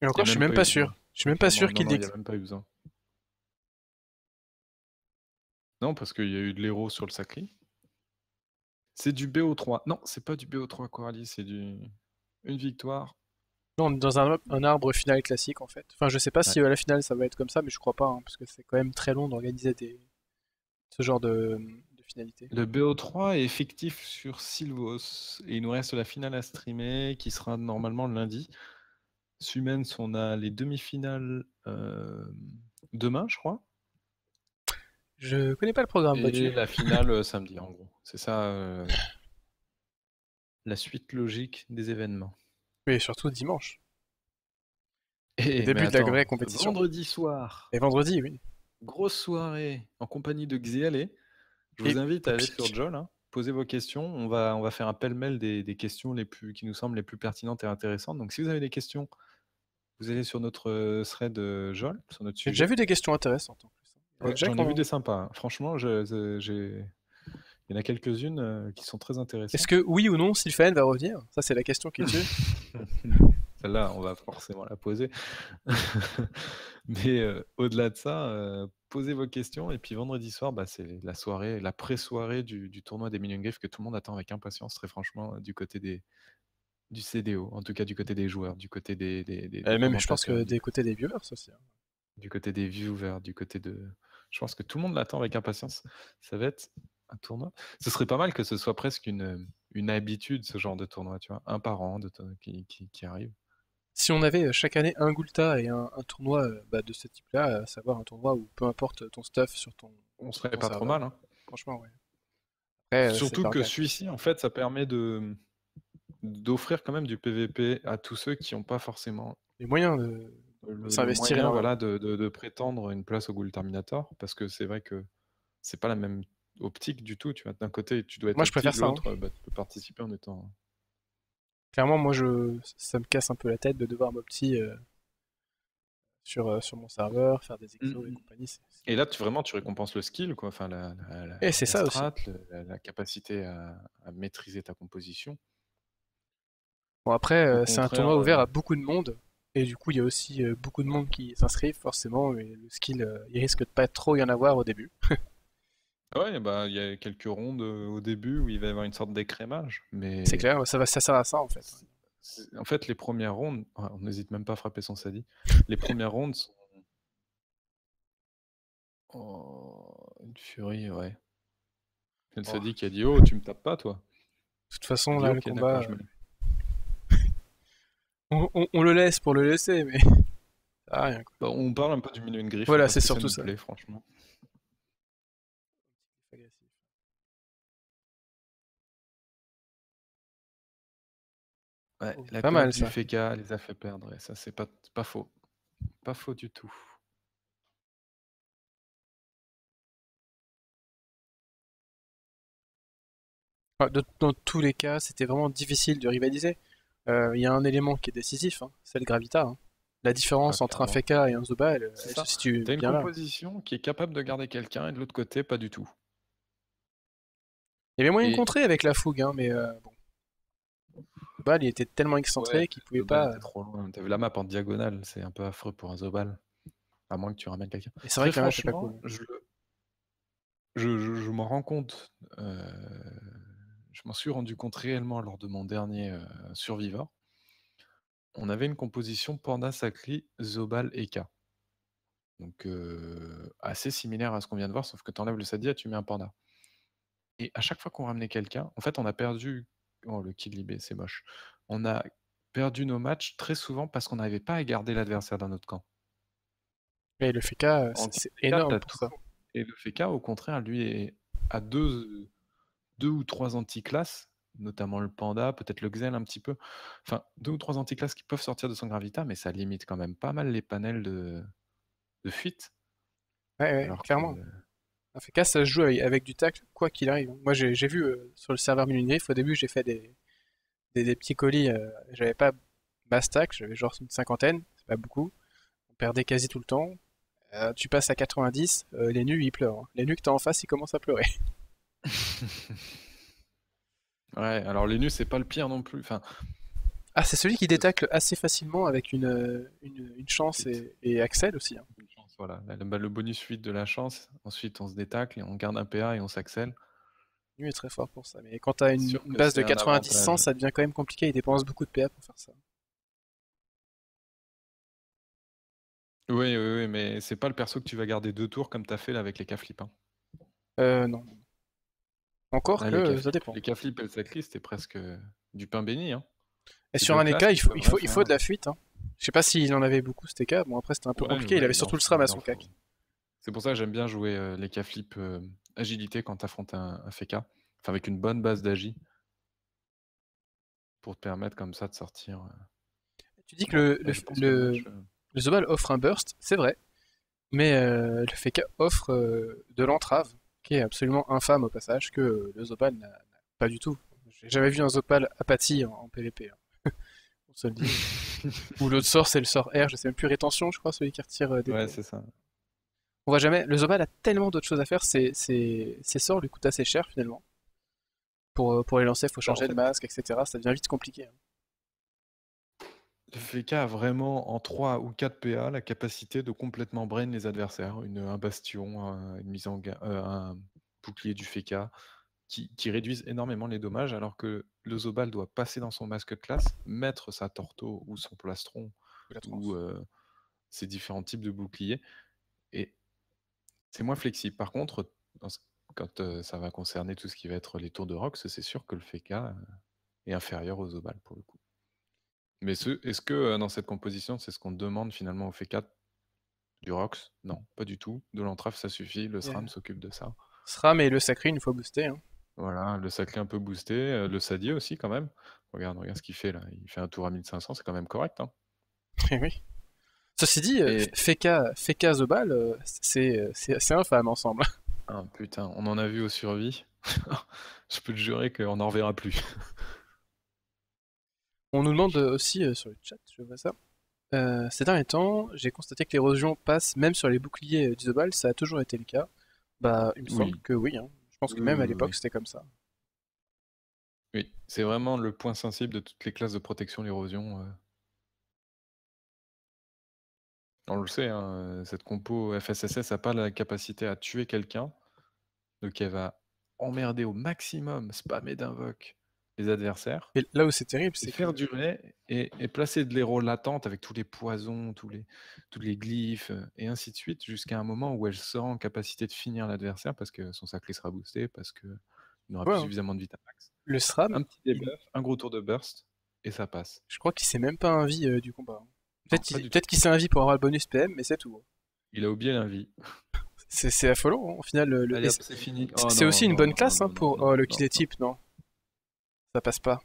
Et encore, je suis même pas sûr. Je suis même pas sûr qu'il il n'y a même pas eu besoin. Non, parce qu'il y a eu de l'héros sur le Sacli. C'est du BO3. Non, c'est pas du BO3 Coralie, c'est une victoire. Non, dans un arbre final classique en fait. Enfin, je sais pas si à la finale ça va être comme ça, mais je crois pas, hein, parce que c'est quand même très long d'organiser ce genre de finalité. Le BO3 est effectif sur Sylvos. Et il nous reste la finale à streamer qui sera normalement le lundi. Sumens, on a les demi-finales demain, je crois. Je connais pas le programme. Et la finale samedi, en gros. C'est ça la suite logique des événements. Oui, et surtout dimanche. Et le début de la vraie compétition. Vendredi soir. Et vendredi, oui. Grosse soirée en compagnie de Xiale. Je vous invite à aller sur Jol, hein, poser vos questions. On va faire un pêle-mêle des questions qui nous semblent les plus pertinentes et intéressantes. Donc si vous avez des questions, vous allez sur notre thread Jol, sur notre sujet. J'ai déjà vu des questions intéressantes en plus. Ouais, j'en ai vu des sympas. Hein. Franchement, il y en a quelques-unes qui sont très intéressantes. Est-ce que oui ou non, Sylphaen va revenir? Ça, c'est la question qui tue. Celle-là, on va forcément la poser. Mais au-delà de ça, posez vos questions. Et puis vendredi soir, c'est la soirée, la pré-soirée du tournoi des Million Griffes que tout le monde attend avec impatience, très franchement, du côté du CDO, en tout cas du côté des joueurs, du côté des même, je pense que des côtés des viewers aussi. Hein. Du côté des viewers, du côté de... Je pense que tout le monde l'attend avec impatience. Ça va être un tournoi. Ce serait pas mal que ce soit presque une habitude, ce genre de tournoi, tu vois, un par an qui arrive. Si on avait chaque année un Gulta et un tournoi de ce type-là, à savoir un tournoi où peu importe ton stuff sur ton... On serait pas trop mal, hein. Franchement, ouais. Après, surtout que celui-ci, en fait, ça permet d'offrir quand même du PVP à tous ceux qui n'ont pas forcément les moyens de s'investir, voilà, de prétendre une place au Ghoul Terminator, parce que c'est vrai que c'est pas la même optique du tout. Tu vois, d'un côté, tu dois être. Moi, je préfère ça. L'autre, tu peux participer en étant. Clairement, moi, ça me casse un peu la tête de devoir m'opti sur mon serveur, faire des exos et compagnie. Et là, tu récompenses le skill, quoi. Enfin, et c'est ça strat, aussi. La capacité à maîtriser ta composition. Bon, après, c'est un tournoi ouvert à beaucoup de monde. Et du coup, il y a aussi beaucoup de monde qui s'inscrivent, forcément. Et le skill, il risque de pas trop y en avoir au début. Ouais, il y a quelques rondes au début où il va y avoir une sorte d'écrémage. Mais... C'est clair, ça sert à ça, en fait. En fait, les premières rondes, on n'hésite même pas à frapper son Sadi. Les premières rondes sont. Oh, une furie, ouais. C'est le Sadi qui a dit oh, tu me tapes pas, toi. De toute façon, là, le combat. On le laisse pour le laisser, mais. Ça sert à rien, quoi. On parle un peu du Million Griffes. Voilà, c'est surtout ça. Franchement. Ouais, la pas mal, du Feka les a fait perdre, et ça c'est pas faux. Pas faux du tout. Dans tous les cas, c'était vraiment difficile de rivaliser. Il y a un élément qui est décisif, hein, c'est le Gravita. Hein. La différence entre un Feka et un Zoba, elle se situe bien là. T'as une composition qui est capable de garder quelqu'un, et de l'autre côté, pas du tout. Il y avait moyen de contrer avec la fougue, hein, mais bon. Zobal, il était tellement excentré qu'il pouvait pas. Était trop loin. T'as vu la map en diagonale, c'est un peu affreux pour un Zobal. À moins que tu ramènes quelqu'un. Et c'est vrai que la map est pas cool. Je m'en rends compte. Je m'en suis rendu compte réellement lors de mon dernier Survivor. On avait une composition Panda, Sacri, Zobal, Eka. Donc assez similaire à ce qu'on vient de voir, sauf que tu enlèves le Sadia, tu mets un Panda. Et à chaque fois qu'on ramenait quelqu'un, en fait, on a perdu. Oh, le kill libé, c'est moche. On a perdu nos matchs très souvent parce qu'on n'arrivait pas à garder l'adversaire dans notre camp. Et le FK, c'est énorme pour ça. Et le FK, au contraire, lui, est à deux ou trois anti-classes, notamment le Panda, peut-être le Xel un petit peu. Enfin, 2 ou 3 anti-classes qui peuvent sortir de son Gravita, mais ça limite quand même pas mal les panels de fuite. Ouais, clairement. Un FK, ça se joue avec du tacle, quoi qu'il arrive. Moi, j'ai vu sur le serveur Minigriff, au début, j'ai fait des petits colis. J'avais pas masse tacle, j'avais genre une cinquantaine, c'est pas beaucoup. On perdait quasi tout le temps. Tu passes à 90, les nus, ils pleurent. Hein. Les nus que t'as en face, ils commencent à pleurer. Ouais, alors les nus, c'est pas le pire non plus. Enfin, ah, c'est celui qui détacle assez facilement avec une chance et Axel aussi. Hein. Une chance, voilà. Le bonus 8 de la chance, ensuite on se détacle, et on garde un PA et on s'accèle. Lui est très fort pour ça. Mais quand t'as une base de 90-100, ça devient quand même compliqué. Il dépense beaucoup de PA pour faire ça. Oui, mais c'est pas le perso que tu vas garder 2 tours comme t'as fait là avec les K-flip. Non. Encore que ça dépend. Les K-flip et le sacri, c'était presque du pain béni. Hein. Et sur un EK, il faut de la fuite. Hein. Je sais pas s'il en avait beaucoup cet EK. Bon, après, c'était un peu compliqué. Il avait surtout le SRAM à son cac. C'est pour ça que j'aime bien jouer les K-flip agilité quand t'affrontes un FK. Enfin, avec une bonne base d'agi. Pour te permettre comme ça de sortir. Tu dis que le Zobal offre un burst, c'est vrai. Mais le FK offre de l'entrave, qui est absolument infâme au passage, que le Zobal n'a pas du tout. J'ai jamais vu un Zobal apathie en PvP. Hein. On se le dit. Ou l'autre sort, c'est le sort R, je sais même plus, rétention, je crois, celui qui retire des. Ouais, c'est ça. On va jamais. Le Zobal a tellement d'autres choses à faire, ses sorts lui coûtent assez cher finalement. Pour les lancer, il faut changer de masque, etc. Ça devient vite compliqué. Hein. Le FK a vraiment en 3 ou 4 PA la capacité de complètement brain les adversaires. Un bastion, une mise en un bouclier du FK qui réduisent énormément les dommages, alors que le Zobal doit passer dans son masque de classe, mettre sa torto ou son plastron ou ses différents types de boucliers. Et c'est moins flexible. Par contre, quand ça va concerner tout ce qui va être les tours de Rox, c'est sûr que le FK est inférieur au Zobal pour le coup. Mais est-ce que dans cette composition, c'est ce qu'on demande finalement au FK du Rox? Non, pas du tout. De l'entrave, ça suffit. Le SRAM s'occupe de ça. SRAM et le Sacré une fois boosté. Hein. Voilà, le Sacré un peu boosté. Le Sadier aussi quand même. Regarde ce qu'il fait là. Il fait un tour à 1500, c'est quand même correct. Hein. Oui. Ceci dit, Feka Zobal, c'est infâme ensemble. Ah putain, on en a vu aux survies. Je peux te jurer qu'on n'en reverra plus. On nous demande aussi sur le chat, je vois ça. Ces derniers temps, j'ai constaté que l'érosion passe même sur les boucliers du Zobal, ça a toujours été le cas. Bah, il me semble que oui. Hein. Je pense que même à l'époque, c'était comme ça. Oui, c'est vraiment le point sensible de toutes les classes de protection, l'érosion. On le sait, hein, cette compo FSSS n'a pas la capacité à tuer quelqu'un, donc elle va emmerder au maximum, spammer d'invoque les adversaires. Et là où c'est terrible, c'est faire durer et placer de l'héros latente avec tous les poisons, tous les glyphes, et ainsi de suite, jusqu'à un moment où elle sera en capacité de finir l'adversaire parce que son sacré sera boosté, parce qu'il n'aura plus suffisamment de Vitamax. Le SRAM, un petit debuff, un gros tour de burst, et ça passe. Je crois qu'il s'est même pas invi du combat. Peut-être qu'il s'est invi pour avoir le bonus PM, mais c'est tout. Il a oublié l'invi. C'est affolant, hein. Au final. Allez, c'est fini. C'est aussi une bonne classe pour le kill type, non? Ça passe pas.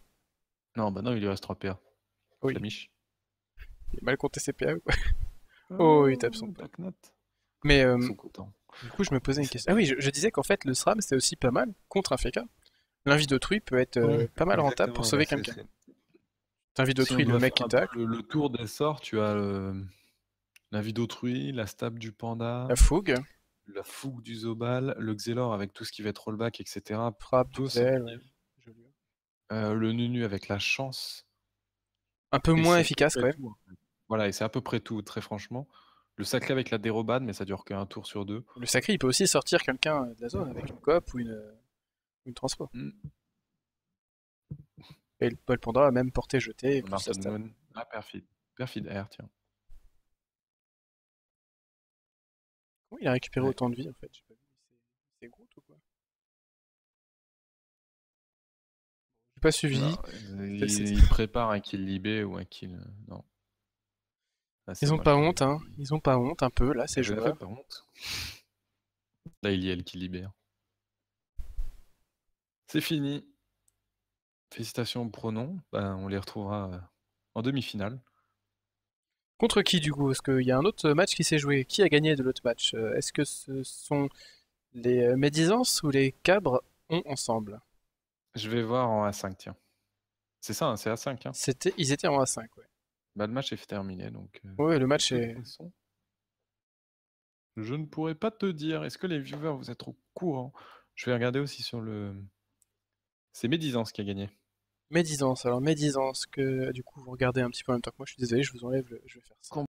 Non, bah non, il lui reste 3 PA. Oui. Flamiche. Il a mal compté ses PA ou quoi? Oh, il tape son PA. Mais du coup, je me posais une question. Ah oui, je disais qu'en fait, le SRAM, c'est aussi pas mal contre un FK. L'invie d'autrui peut être pas mal rentable pour sauver quelqu'un. L'invie d'autrui, le mec qui tacle. Le tour des sorts, tu as l'invie d'autrui, la stab du panda. La fougue. La fougue du Zobal, le Xelor avec tout ce qui va être rollback, etc. Frappe, le Nunu avec la chance. Un peu moins efficace quand même. Tout, en fait. Voilà, et c'est à peu près tout, très franchement. Le sacré avec la dérobade, mais ça dure qu'un tour sur 2. Le sacré, il peut aussi sortir quelqu'un de la zone avec une coop ou une transpo. Et le Paul Panda a même porté jeté. Martin Moon. Ah, perfide. Perfide R, tiens. Comment il a récupéré autant de vie en fait? C'est gros ou quoi? J'ai pas suivi. Non, il prépare un kill libé ou un kill. Non. Ah, ils ont pas honte, hein. Ils ont pas honte un peu là, ces joueurs. Pas honte. Là, il y a le kill libé. C'est fini. Félicitations aux pronoms. Ben, on les retrouvera en demi-finale. Contre qui du coup? Est-ce qu'il y a un autre match qui s'est joué? Qui a gagné de l'autre match? Est-ce que ce sont les Médisances ou les Cabres ont ensemble? Je vais voir en A5, tiens. C'est ça, hein, c'est A5. Hein. Ils étaient en A5, ouais. Bah, le match est terminé, donc... ouais, le match est... Je ne pourrais pas te dire. Est-ce que les viewers, vous êtes au courant? Je vais regarder aussi sur le... C'est Médisance qui a gagné. Médisance, alors Médisance, que du coup vous regardez un petit peu en même temps que moi, je suis désolé, je vous enlève, je vais faire ça.